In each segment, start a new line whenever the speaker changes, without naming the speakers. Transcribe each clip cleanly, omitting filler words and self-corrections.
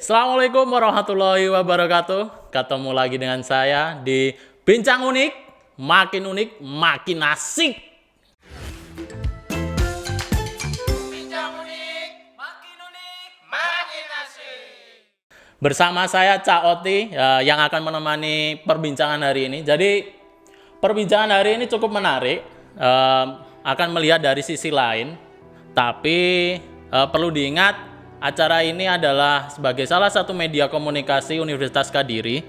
Assalamualaikum warahmatullahi wabarakatuh. Ketemu lagi dengan saya di Bincang Unik, makin asik. Bincang unik, makin asik. Bersama saya Cak Oti yang akan menemani perbincangan hari ini. Jadi perbincangan hari ini cukup menarik, akan melihat dari sisi lain. Tapi perlu diingat, acara ini adalah sebagai salah satu media komunikasi Universitas Kediri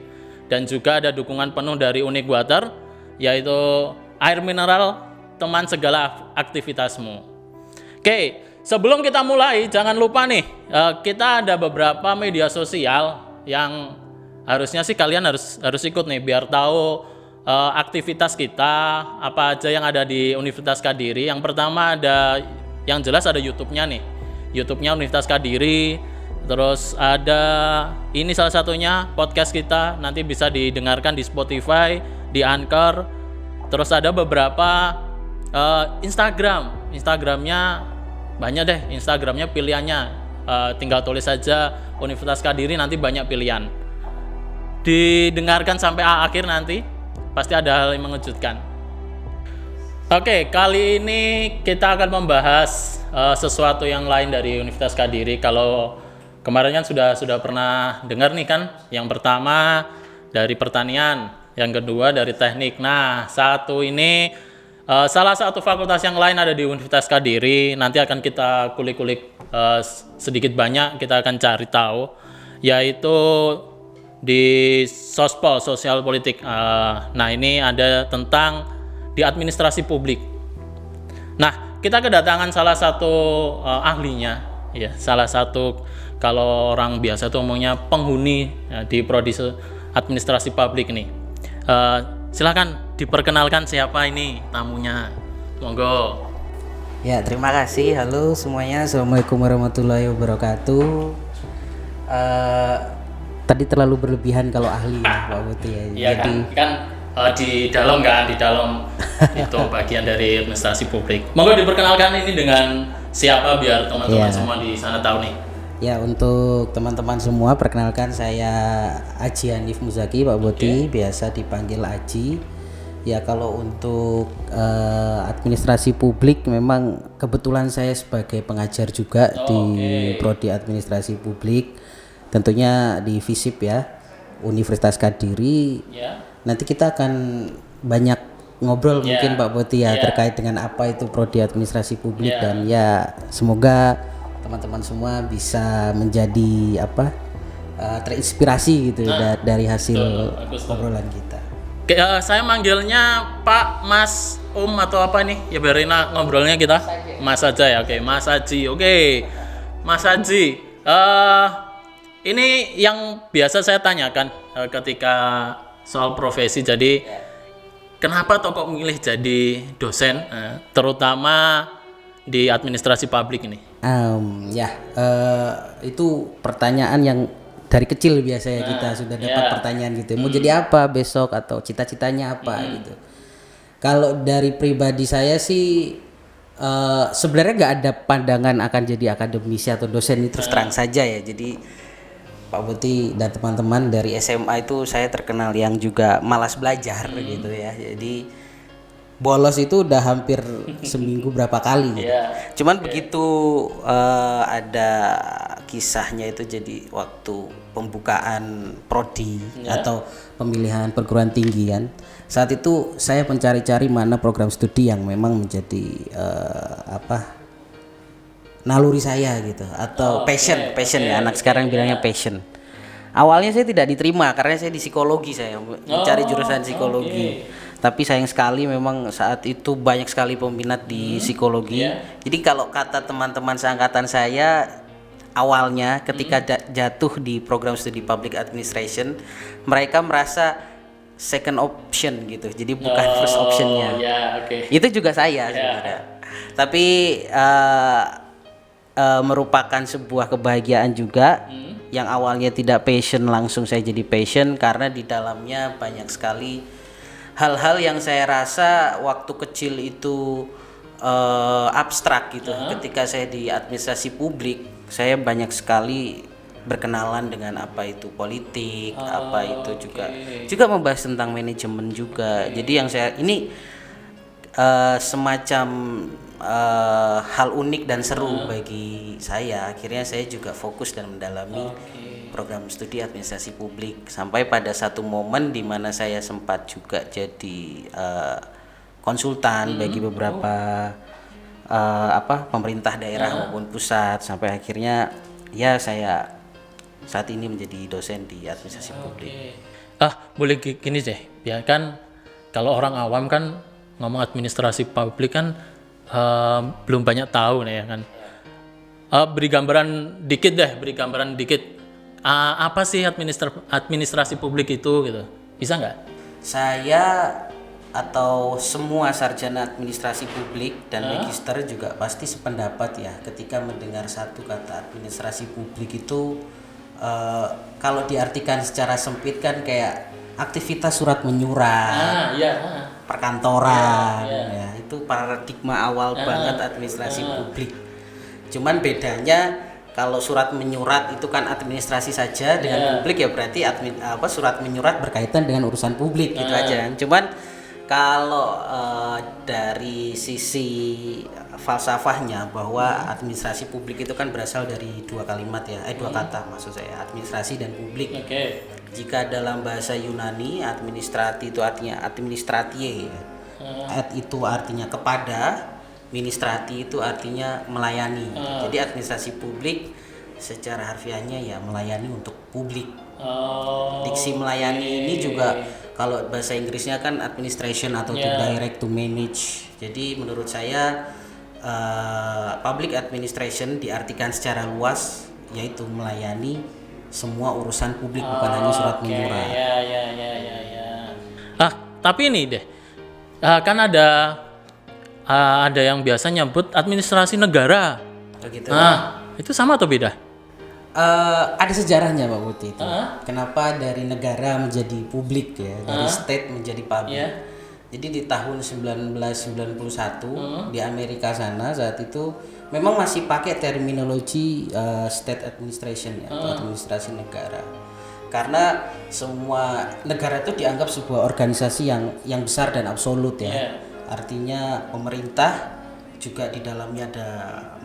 dan juga ada dukungan penuh dari Unik Water, yaitu air mineral teman segala aktivitasmu. Oke, sebelum kita mulai, jangan lupa nih, kita ada beberapa media sosial yang harusnya sih kalian harus ikut nih biar tahu aktivitas kita apa aja yang ada di Universitas Kediri. Yang pertama ada, yang jelas ada YouTube-nya nih. YouTube-nya Universitas Kediri, terus ada ini salah satunya podcast kita, nanti bisa didengarkan di Spotify, di Anchor, terus ada beberapa Instagramnya banyak deh, Instagramnya pilihannya, tinggal tulis saja Universitas Kediri, nanti banyak pilihan. Didengarkan sampai akhir, nanti pasti ada hal yang mengejutkan. Oke, kali ini kita akan membahas sesuatu yang lain dari Universitas Kediri. Kalau kemarin kan sudah pernah dengar nih kan, yang pertama dari pertanian, yang kedua dari teknik. Nah, satu ini salah satu fakultas yang lain ada di Universitas Kediri. Nanti akan kita kulik-kulik sedikit banyak, kita akan cari tahu, yaitu di Sospol, Sosial Politik. Nah, ini ada tentang di administrasi publik. Nah, kita kedatangan salah satu ahlinya, ya, salah satu kalau orang biasa tuh ngomongnya penghuni ya, di prodi administrasi publik nih. Silakan diperkenalkan siapa ini tamunya, monggo.
Ya, terima kasih. Halo semuanya, assalamualaikum warahmatullahi wabarakatuh. Tadi terlalu berlebihan kalau ahli Pak Buti ya.
Iya kan di dalam itu bagian dari administrasi publik. Monggo diperkenalkan ini dengan siapa biar teman-teman semua di sana tahu nih.
Ya, untuk teman-teman semua, perkenalkan saya Aji Hanif Muzaki, Pak Boti, biasa dipanggil Aji. Ya, kalau untuk administrasi publik memang kebetulan saya sebagai pengajar juga di prodi administrasi publik, tentunya di FISIP ya, Universitas Kediri. Nanti kita akan banyak ngobrol mungkin Pak Boti ya terkait dengan apa itu prodi administrasi publik dan ya semoga teman-teman semua bisa menjadi terinspirasi gitu dari hasil obrolan kita.
Saya manggilnya Pak, Mas, atau apa nih? Ya biarin ngobrolnya kita. Mas aja ya. Oke, Mas Haji. Oke. Mas Haji. Ini yang biasa saya tanyakan ketika soal profesi. Jadi kenapa kok milih jadi dosen, terutama di administrasi publik ini?
Itu pertanyaan yang dari kecil biasanya kita sudah dapat pertanyaan gitu. Mau jadi apa besok atau cita-citanya apa gitu. Kalau dari pribadi saya sih sebenarnya nggak ada pandangan akan jadi akademisi atau dosen, itu terus terang saja ya. Jadi Pak Buti dan teman-teman dari SMA itu saya terkenal yang juga malas belajar gitu ya. Jadi bolos itu udah hampir seminggu berapa kali gitu. Cuman begitu ada kisahnya itu, jadi waktu pembukaan prodi atau pemilihan perguruan tinggi kan. Saat itu saya mencari-cari mana program studi yang memang menjadi naluri saya gitu, atau passion ya, anak sekarang bilangnya passion. Awalnya saya tidak diterima karena saya di psikologi, saya mencari jurusan psikologi. Tapi sayang sekali memang saat itu banyak sekali peminat di psikologi. Jadi kalau kata teman-teman seangkatan saya awalnya ketika jatuh di program studi public administration, mereka merasa second option gitu. Jadi bukan first optionnya. Itu juga saya sebenarnya. Tapi merupakan sebuah kebahagiaan juga. Yang awalnya tidak passion langsung saya jadi passion, karena di dalamnya banyak sekali hal-hal yang saya rasa waktu kecil itu abstrak gitu. Ketika saya di administrasi publik, saya banyak sekali berkenalan dengan apa itu politik, apa itu juga membahas tentang manajemen juga. Jadi yang saya ini semacam hal unik dan seru bagi saya. Akhirnya saya juga fokus dan mendalami program studi administrasi publik sampai pada satu momen di mana saya sempat juga jadi konsultan bagi beberapa pemerintah daerah maupun pusat, sampai akhirnya ya saya saat ini menjadi dosen di administrasi publik.
Boleh gini deh, ya kan kalau orang awam kan ngomong administrasi publik kan belum banyak tahu nih ya kan. Beri gambaran dikit. Apa sih administrasi publik itu gitu? Bisa nggak?
Saya atau semua sarjana administrasi publik dan magister juga pasti sependapat ya ketika mendengar satu kata administrasi publik itu kalau diartikan secara sempit kan kayak aktivitas surat menyurat, perkantoran, ya itu paradigma awal banget administrasi publik. Cuman bedanya kalau surat menyurat itu kan administrasi saja, dengan publik ya berarti surat menyurat berkaitan dengan urusan publik gitu aja. Cuman kalau dari sisi falsafahnya bahwa administrasi publik itu kan berasal dari dua kata maksud saya, administrasi dan publik. Jika dalam bahasa Yunani administrati itu artinya administratie, itu artinya kepada, ministrati itu artinya melayani. Jadi administrasi publik secara harfiahnya ya melayani untuk publik. Diksi melayani ini juga kalau bahasa Inggrisnya kan administration atau to direct, to manage. Jadi menurut saya public administration diartikan secara luas yaitu melayani semua urusan publik, bukan hanya surat menyurat.
Tapi ini deh, kan ada yang biasa nyebut administrasi negara.
Begitu.
Itu sama atau beda?
Ada sejarahnya Pak Putih itu. Kenapa dari negara menjadi publik ya, dari state menjadi publik. Jadi di tahun 1991 di Amerika sana saat itu memang masih pakai terminologi state administration ya, atau administrasi negara. Karena semua negara itu dianggap sebuah organisasi yang besar dan absolut ya. Artinya pemerintah juga di dalamnya ada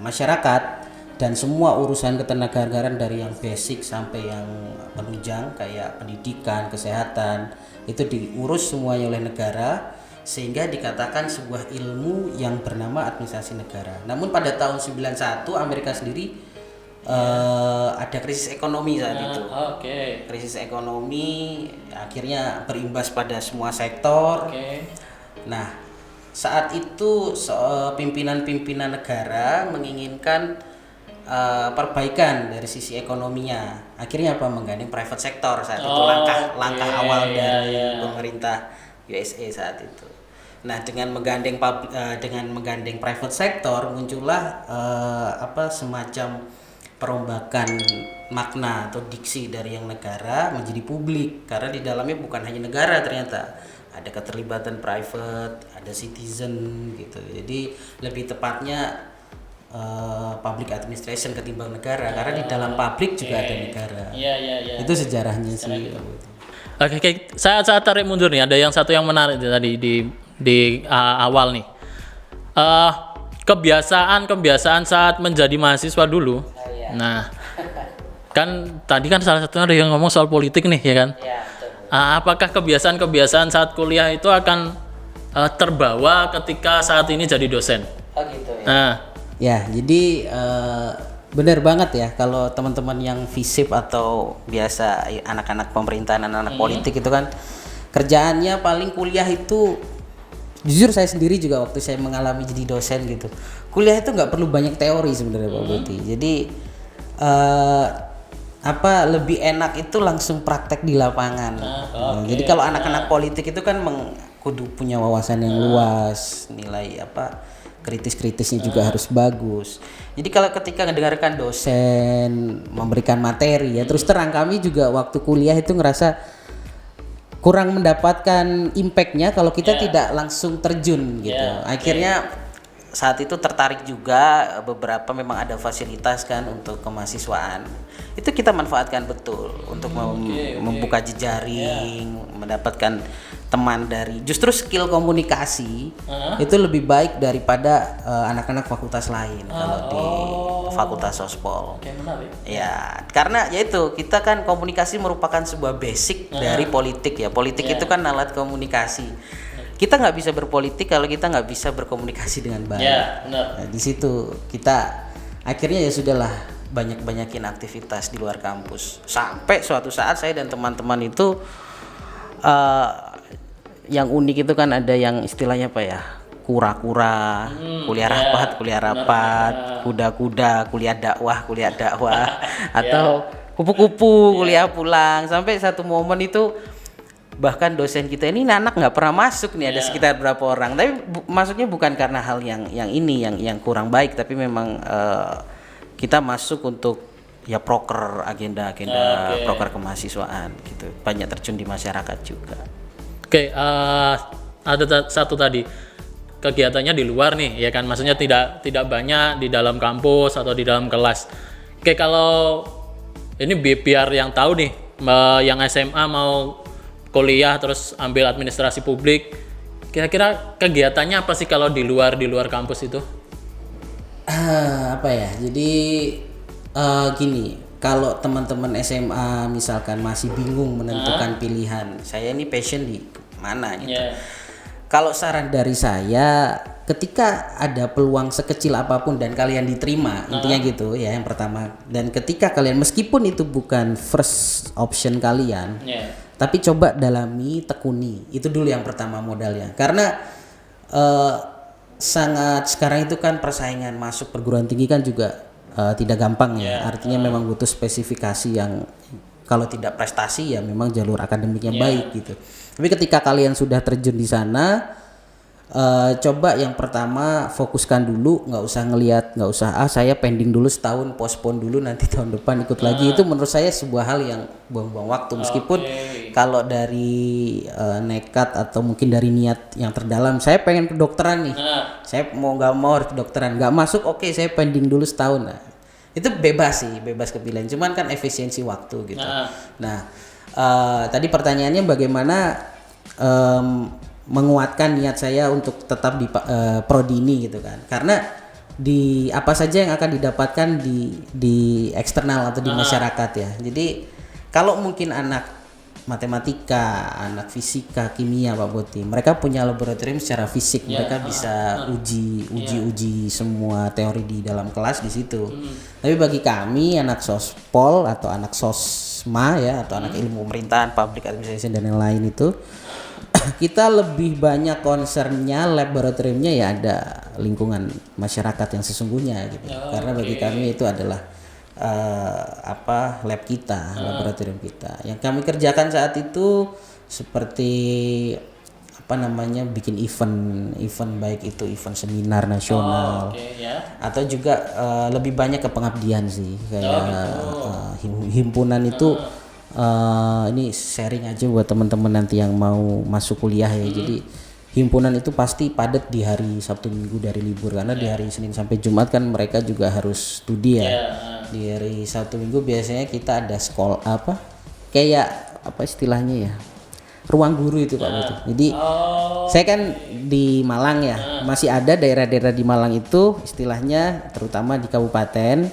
masyarakat, dan semua urusan ketenaganegaraan dari yang basic sampai yang penunjang kayak pendidikan, kesehatan itu diurus semuanya oleh negara, sehingga dikatakan sebuah ilmu yang bernama administrasi negara. Namun pada tahun 91 Amerika sendiri ada krisis ekonomi saat itu. Krisis ekonomi akhirnya berimbas pada semua sektor. Nah, saat itu pimpinan-pimpinan negara menginginkan perbaikan dari sisi ekonominya. Akhirnya menggandeng private sector saat itu, langkah awal dari pemerintah USA saat itu. Nah, dengan menggandeng private sector muncullah semacam perombakan makna atau diksi dari yang negara menjadi publik, karena di dalamnya bukan hanya negara, ternyata ada keterlibatan private, ada citizen gitu. Jadi lebih tepatnya public administration ketimbang negara, karena di dalam publik juga ada negara. Itu sejarahnya sih.
Oke, saya tarik mundur nih. Ada yang satu yang menarik tadi di awal nih. Kebiasaan saat menjadi mahasiswa dulu. Nah, kan tadi kan salah satunya ada yang ngomong soal politik nih, ya kan? Apakah kebiasaan saat kuliah itu akan terbawa ketika saat ini jadi dosen?
Gitu ya. Ya, jadi benar banget ya kalau teman-teman yang FISIP atau biasa anak-anak pemerintahan, anak-anak politik itu kan kerjaannya paling kuliah itu, jujur saya sendiri juga waktu saya mengalami jadi dosen gitu, kuliah itu nggak perlu banyak teori sebenarnya Pak Boti. Jadi lebih enak itu langsung praktek di lapangan. Jadi kalau anak-anak politik itu kan kudu punya wawasan yang luas, nilai kritis-kritisnya juga harus bagus. Jadi kalau ketika mendengarkan dosen memberikan materi ya, terus terang kami juga waktu kuliah itu ngerasa kurang mendapatkan impact-nya kalau kita tidak langsung terjun gitu. Akhirnya saat itu tertarik juga, beberapa memang ada fasilitas kan untuk kemahasiswaan. Itu kita manfaatkan betul untuk membuka jejaring, mendapatkan teman dari justru skill komunikasi itu lebih baik daripada anak-anak fakultas lain kalau di fakultas sospol.
Menarik.
Ya, karena yaitu kita kan komunikasi merupakan sebuah basic dari politik ya. Politik itu kan alat komunikasi. Kita nggak bisa berpolitik kalau kita nggak bisa berkomunikasi dengan baik.
Ya, benar.
Nah, di situ kita akhirnya ya sudahlah banyakin aktivitas di luar kampus. Sampai suatu saat saya dan teman-teman itu yang unik itu kan ada yang istilahnya apa ya? Kura-kura, kuliah rapat, kuda-kuda, kuliah dakwah, atau kupu-kupu, kuliah pulang. Sampai satu momen itu bahkan dosen kita ini anak nggak pernah masuk nih, ada sekitar berapa orang, tapi masuknya bukan karena hal yang yang kurang baik, tapi memang kita masuk untuk ya proker agenda proker kemahasiswaan gitu, banyak terjun di masyarakat juga.
Oke, ada satu tadi kegiatannya di luar nih, ya kan, maksudnya tidak banyak di dalam kampus atau di dalam kelas. Oke, kalau ini biar yang tahu nih, yang SMA mau kuliah terus ambil administrasi publik, kira-kira kegiatannya apa sih kalau di luar kampus itu?
Apa ya? Jadi gini, kalau teman-teman SMA misalkan masih bingung menentukan pilihan, saya ini passion di mana gitu. Kalau saran dari saya, ketika ada peluang sekecil apapun dan kalian diterima, intinya gitu ya yang pertama. Dan ketika kalian meskipun itu bukan first option kalian, tapi coba dalami, tekuni. Itu dulu yang pertama modalnya. Karena sangat sekarang itu kan persaingan masuk perguruan tinggi kan juga tidak gampang ya. Artinya memang butuh spesifikasi yang kalau tidak prestasi ya memang jalur akademiknya baik gitu. Tapi ketika kalian sudah terjun di sana, coba yang pertama fokuskan dulu, nggak usah saya pending dulu setahun, postpone dulu nanti tahun depan ikut lagi. Itu menurut saya sebuah hal yang buang-buang waktu, meskipun kalau dari nekat atau mungkin dari niat yang terdalam, saya pengen kedokteran nih, saya nggak mau harus kedokteran, nggak masuk, oke, saya pending dulu setahun. Nah, itu bebas kepilihan, cuman kan efisiensi waktu gitu. Nah, tadi pertanyaannya bagaimana menguatkan niat saya untuk tetap di prodi ini gitu kan, karena di apa saja yang akan didapatkan di eksternal atau di masyarakat ya. Jadi kalau mungkin anak matematika, anak fisika, kimia, Pak Boti, mereka punya laboratorium secara fisik, mereka bisa uji semua teori di dalam kelas di situ. Tapi bagi kami anak sospol atau anak sosma ya, atau anak ilmu pemerintahan, public administration dan yang lain itu, kita lebih banyak concernnya laboratoriumnya ya ada lingkungan masyarakat yang sesungguhnya gitu. Karena bagi kami itu adalah lab kita, laboratorium kita. Yang kami kerjakan saat itu seperti bikin event baik itu event seminar nasional atau juga lebih banyak ke pengabdian sih, kayak himpunan itu. Ini sharing aja buat teman-teman nanti yang mau masuk kuliah ya. Jadi himpunan itu pasti padat di hari Sabtu Minggu dari libur, karena di hari Senin sampai Jumat kan mereka juga harus studi ya. Di hari Sabtu Minggu biasanya kita ada sekolah kayak istilahnya ya, ruang guru itu Pak Butuh. Jadi saya kan di Malang ya, masih ada daerah-daerah di Malang itu istilahnya, terutama di kabupaten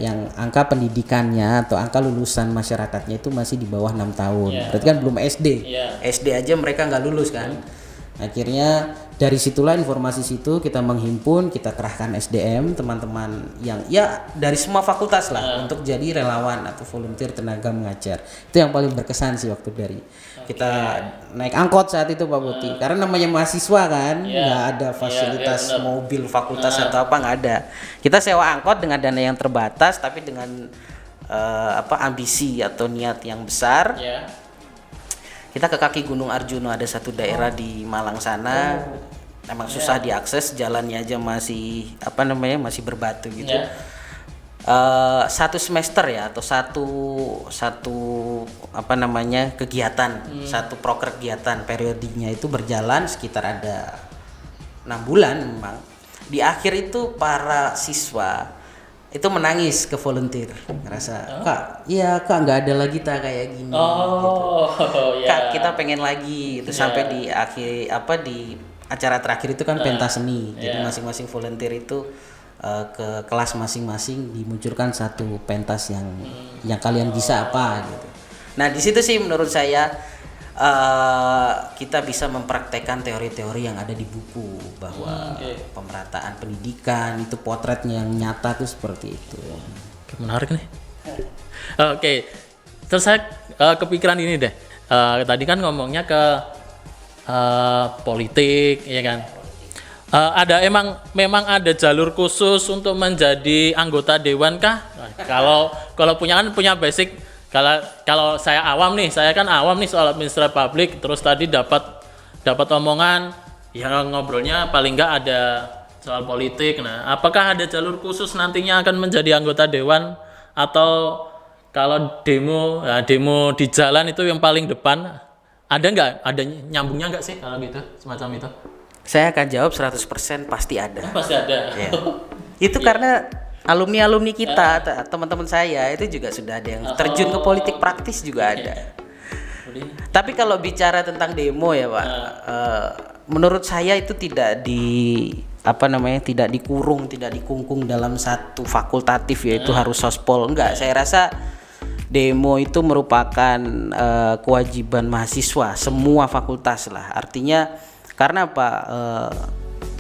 yang angka pendidikannya atau angka lulusan masyarakatnya itu masih di bawah 6 tahun. Berarti kan belum SD. SD aja mereka nggak lulus kan. Akhirnya dari situlah informasi situ kita menghimpun, kita kerahkan SDM, teman-teman yang ya dari semua fakultas lah untuk jadi relawan atau volunteer tenaga mengajar. Itu yang paling berkesan sih waktu dari kita naik angkot saat itu Pak Buti. Karena namanya mahasiswa kan, nggak ada fasilitas mobil fakultas atau apa, nggak ada. Kita sewa angkot dengan dana yang terbatas, tapi dengan ambisi atau niat yang besar. Kita ke kaki Gunung Arjuna, ada satu daerah di Malang sana. Emang susah diakses, jalannya aja masih masih berbatu gitu. Satu semester ya, atau satu kegiatan, satu proker kegiatan periodiknya itu berjalan sekitar ada 6 bulan memang. di akhir itu para siswa itu menangis ke volunteer, ngerasa kak, iya kak nggak ada lagi tak kayak gini, gitu. Kak kita pengen lagi, itu sampai di akhir di acara terakhir itu kan pentas seni, jadi masing-masing volunteer itu ke kelas masing-masing dimunculkan satu pentas yang kalian bisa apa gitu. Nah di situ sih menurut saya kita bisa mempraktekkan teori-teori yang ada di buku bahwa pemerataan pendidikan itu potretnya yang nyata tuh seperti itu.
Menarik nih. Oke, terus saya kepikiran ini deh. Tadi kan ngomongnya ke politik, ya kan? Ada memang ada jalur khusus untuk menjadi anggota dewan kah? Kalau punya basic. Kalau saya awam nih, saya kan awam nih soal administrasi publik, terus tadi dapat omongan, ya ngobrolnya paling nggak ada soal politik. Nah, apakah ada jalur khusus nantinya akan menjadi anggota dewan, atau kalau demo di jalan itu yang paling depan, ada nggak? Ada nyambungnya nggak sih kalau gitu, semacam itu?
Saya akan jawab 100% pasti ada.
Pasti ada.
Ya. Itu karena alumni kita, teman-teman saya itu juga sudah ada yang terjun ke politik praktis juga ada. Tapi kalau bicara tentang demo ya Pak, menurut saya itu tidak tidak dikurung, tidak dikungkung dalam satu fakultatif yaitu harus sospol. Enggak, saya rasa demo itu merupakan kewajiban mahasiswa semua fakultas lah. Artinya karena apa?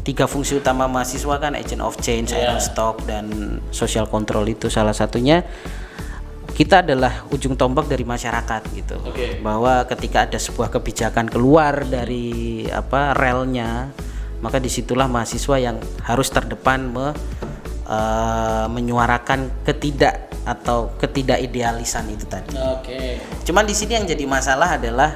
3 fungsi utama mahasiswa kan agent of change, iron stock, dan social control. Itu salah satunya kita adalah ujung tombak dari masyarakat gitu. Bahwa ketika ada sebuah kebijakan keluar dari relnya, maka disitulah mahasiswa yang harus terdepan menyuarakan ketidakidealisan itu tadi. Cuman di sini yang jadi masalah adalah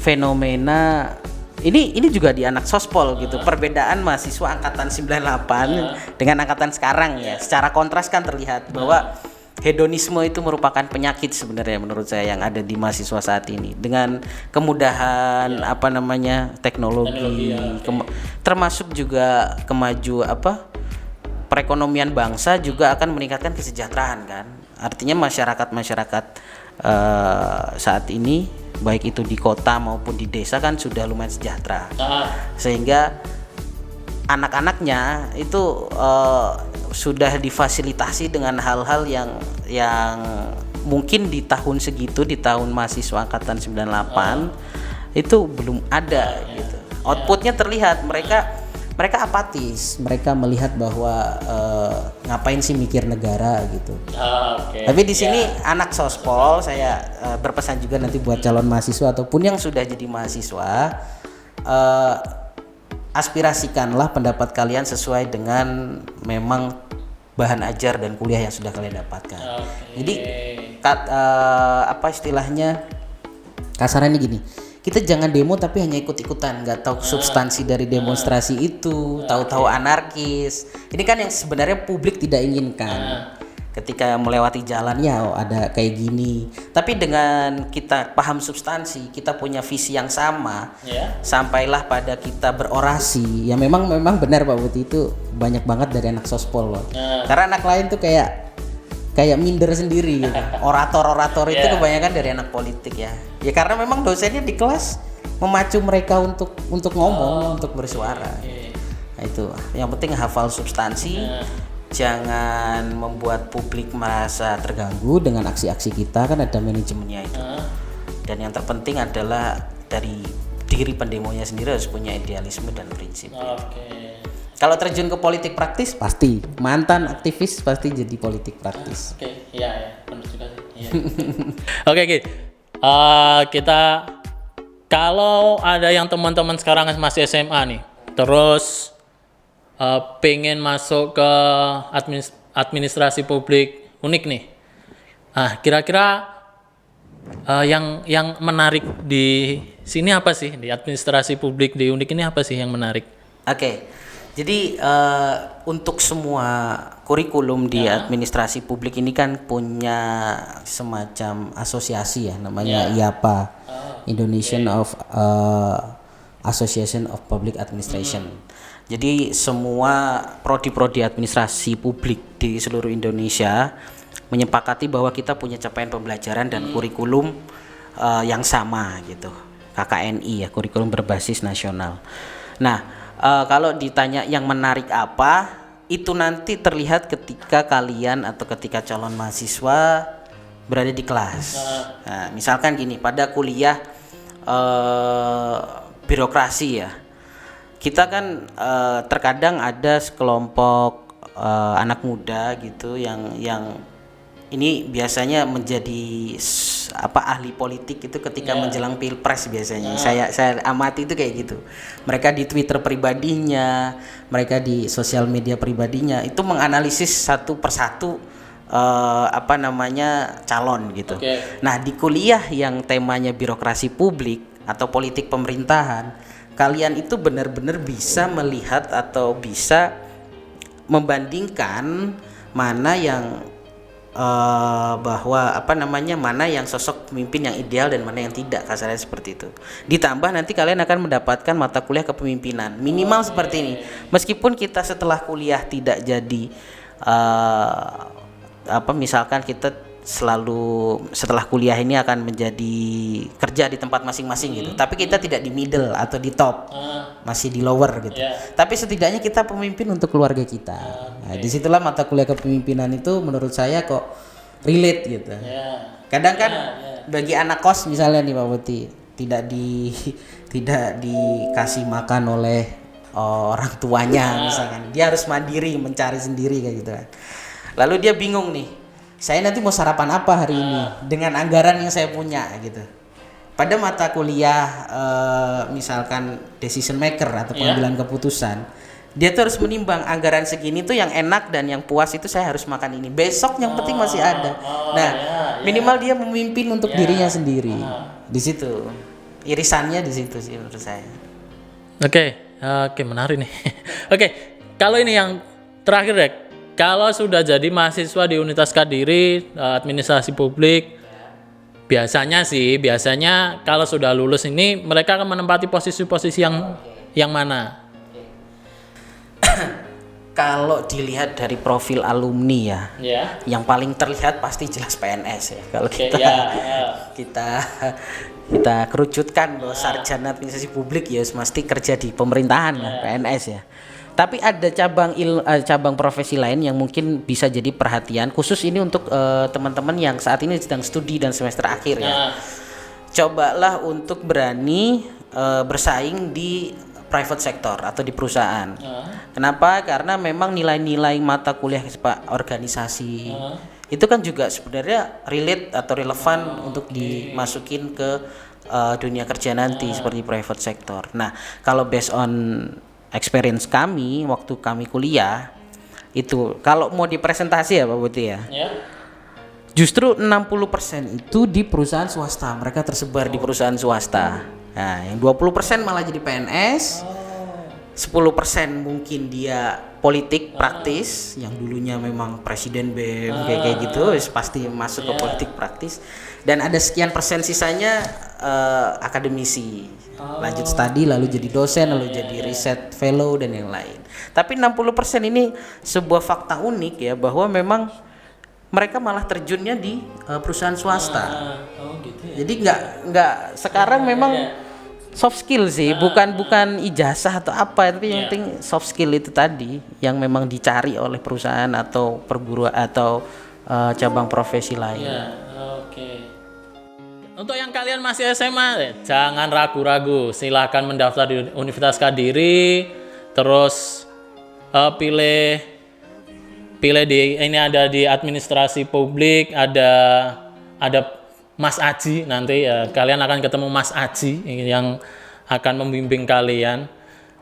fenomena ini juga di anak sospol gitu. Perbedaan mahasiswa angkatan 98 dengan angkatan sekarang ya. Secara kontras kan terlihat bahwa hedonisme itu merupakan penyakit sebenarnya menurut saya yang ada di mahasiswa saat ini. Dengan kemudahan teknologi, termasuk juga perekonomian bangsa juga akan meningkatkan kesejahteraan kan. Artinya masyarakat saat ini baik itu di kota maupun di desa kan sudah lumayan sejahtera, sehingga anak-anaknya itu sudah difasilitasi dengan hal-hal yang mungkin di tahun segitu, di tahun mahasiswa angkatan 98 itu belum ada gitu. Outputnya terlihat mereka apatis, mereka melihat bahwa ngapain sih mikir negara gitu. Tapi di sini anak sospol, saya berpesan juga nanti buat calon mahasiswa ataupun yang sudah jadi mahasiswa, aspirasikanlah pendapat kalian sesuai dengan memang bahan ajar dan kuliah yang sudah kalian dapatkan. Jadi istilahnya kasarannya gini. Kita jangan demo tapi hanya ikut-ikutan, nggak tahu substansi dari demonstrasi itu, tahu-tahu anarkis. Ini kan yang sebenarnya publik tidak inginkan. Ketika melewati jalannya ada kayak gini. Tapi dengan kita paham substansi, kita punya visi yang sama, sampailah pada kita berorasi. Ya memang benar Pak Putih, itu banyak banget dari anak sospol loh. Karena anak lain tuh kayak minder sendiri gitu. Orator itu kebanyakan dari anak politik ya. Ya karena memang dosennya di kelas memacu mereka untuk ngomong, untuk bersuara. Nah itu, yang penting hafal substansi, jangan membuat publik merasa terganggu dengan aksi-aksi kita, kan ada manajemennya itu. Dan yang terpenting adalah dari diri pendemonya sendiri harus punya idealisme dan prinsip. Kalau terjun ke politik praktis pasti mantan aktivis pasti jadi politik praktis.
Iya, benar juga sih. Oke. Kita kalau ada yang teman-teman sekarang masih SMA nih, terus pengen masuk ke administrasi publik UNIK nih. Kira-kira yang menarik di sini apa sih, di administrasi publik di UNIK ini apa sih yang menarik?
Jadi untuk semua kurikulum di administrasi publik ini kan punya semacam asosiasi ya, namanya IAPA, Indonesian of Association of Public Administration. Jadi semua prodi-prodi administrasi publik di seluruh Indonesia menyepakati bahwa kita punya capaian pembelajaran dan kurikulum yang sama gitu. KKNI ya, kurikulum berbasis nasional. Nah, kalau ditanya yang menarik apa, itu nanti terlihat ketika kalian atau ketika calon mahasiswa berada di kelas. Nah, misalkan gini, pada kuliah birokrasi ya, kita kan terkadang ada sekelompok anak muda gitu yang ini biasanya menjadi ahli politik itu ketika menjelang pilpres biasanya. Saya amati itu kayak gitu. Mereka di Twitter pribadinya, mereka di sosial media pribadinya itu menganalisis satu persatu calon gitu. Nah, di kuliah yang temanya birokrasi publik atau politik pemerintahan, kalian itu benar-benar bisa melihat atau bisa membandingkan mana yang mana yang sosok pemimpin yang ideal dan mana yang tidak, kasarnya seperti itu. Ditambah nanti kalian akan mendapatkan mata kuliah kepemimpinan minimal seperti ini. Meskipun kita setelah kuliah tidak jadi misalkan kita selalu setelah kuliah ini akan menjadi kerja di tempat masing-masing gitu, tapi kita tidak di middle atau di top, masih di lower gitu. Tapi setidaknya kita pemimpin untuk keluarga kita. Nah, disitulah mata kuliah kepemimpinan itu menurut saya kok relate gitu. Kadang kan bagi anak kos misalnya nih Pak Putih, tidak dikasih makan oleh orang tuanya misalkan, dia harus mandiri mencari sendiri kayak gitu kan. Lalu dia bingung nih, saya nanti mau sarapan apa hari ini dengan anggaran yang saya punya gitu. Pada mata kuliah misalkan decision maker atau pengambilan keputusan, dia tuh harus menimbang anggaran segini tuh yang enak dan yang puas itu saya harus makan ini. Besok yang penting masih ada. Minimal dia memimpin untuk dirinya sendiri. Di situ irisannya, di situ sih menurut saya.
Oke, menarik nih. Oke, kalau ini yang terakhir Rek. Kalau sudah jadi mahasiswa di Universitas Kediri, administrasi publik, biasanya kalau sudah lulus ini mereka akan menempati posisi-posisi yang mana?
Kalau dilihat dari profil alumni ya, yang paling terlihat pasti jelas PNS ya. Kalau kita kerucutkan bahwa sarjana administrasi publik ya mesti kerja di pemerintahan PNS ya. Tapi ada cabang profesi lain yang mungkin bisa jadi perhatian khusus ini untuk teman-teman yang saat ini sedang studi dan semester akhir ya. Cobalah untuk berani bersaing di private sector atau di perusahaan. Kenapa? Karena memang nilai-nilai mata kuliah organisasi itu kan juga sebenarnya relate atau relevan untuk dimasukin ke dunia kerja nanti seperti private sector. Nah, kalau based on experience kami waktu kami kuliah itu, kalau mau dipresentasi ya Pak Putih ya, justru 60% itu di perusahaan swasta, mereka tersebar di perusahaan swasta. Nah, yang 20% malah jadi PNS, 10% mungkin dia politik praktis, yang dulunya memang presiden BEM kayak gitu, pasti masuk ke politik praktis, dan ada sekian persen sisanya akademisi, lanjut studi lalu jadi dosen, lalu jadi riset fellow dan yang lain. Tapi 60% ini sebuah fakta unik ya, bahwa memang mereka malah terjunnya di perusahaan swasta. Jadi nggak sekarang memang soft skill sih, bukan ijazah atau apa, tapi yang penting soft skill itu tadi yang memang dicari oleh perusahaan atau perguruan atau cabang profesi lain.
Untuk yang kalian masih SMA, jangan ragu-ragu, silahkan mendaftar di Universitas Kediri, terus pilih ini ada di administrasi publik, ada Mas Aji nanti ya, kalian akan ketemu Mas Aji yang akan membimbing kalian.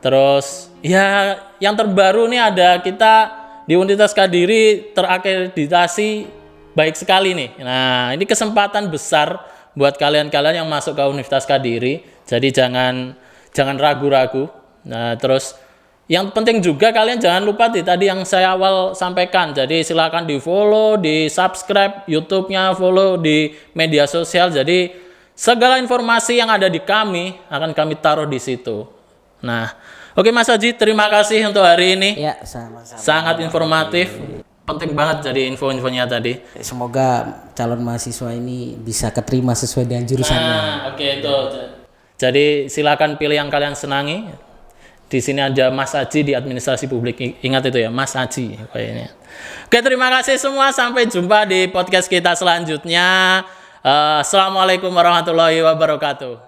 Terus ya yang terbaru nih ada kita di Universitas Kediri terakreditasi baik sekali nih. Nah, ini kesempatan besar buat kalian-kalian yang masuk ke Universitas Kediri. Jadi jangan ragu-ragu. Nah, terus yang penting juga kalian jangan lupa tadi yang saya awal sampaikan. Jadi silakan di-follow, di-subscribe YouTube-nya, follow di media sosial. Jadi segala informasi yang ada di kami akan kami taruh di situ. Nah, Oke Mas Haji, terima kasih untuk hari ini.
Ya, sama-sama.
Sangat informatif. Penting banget jadi info-infonya tadi.
Semoga calon mahasiswa ini bisa keterima sesuai dengan jurusannya.
Nah, oke itu. Jadi silakan pilih yang kalian senangi. Di sini ada Mas Haji di administrasi publik. Ingat itu ya, Mas Haji kayaknya. Oke, terima kasih semua. Sampai jumpa di podcast kita selanjutnya. Assalamualaikum warahmatullahi wabarakatuh.